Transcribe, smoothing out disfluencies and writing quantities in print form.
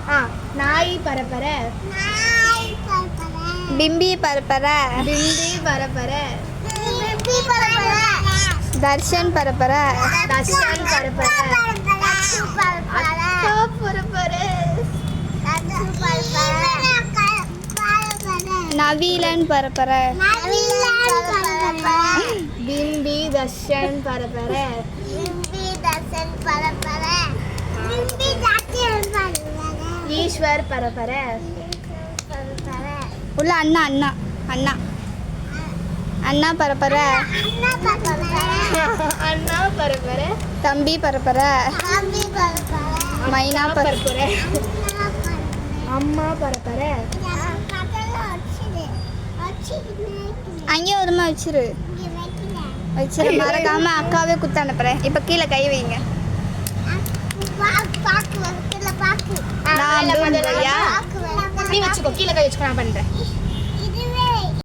நாய் பரப்பர. பிம்பி பரப்பர. பிம்பி பரப்பர. தர்ஷன் பரப்பர. தர்ஷன் பரப்பர. அக்கா பரப்பர. நவீலன் பரப்பர. பிம்பி தர்ஷன் பரப்பர. ஈஸ்வர் பரப்பர. உள்ள அண்ணா அண்ணா அண்ணா அண்ணா பரப்பர. அண்ணா பரப்பர. தம்பி பரப்பர. மைனா பரப்பர. அம்மா பரப்பர. அங்கேயே ஒருமா வச்சிரு மறக்காம அக்காவே குத்த அனுப்புறேன். இப்போ கீழே கை வைங்க. நீ வச்சுக்கோ, கீழே கை வச்சுக்கோ, நான் பண்றேன்.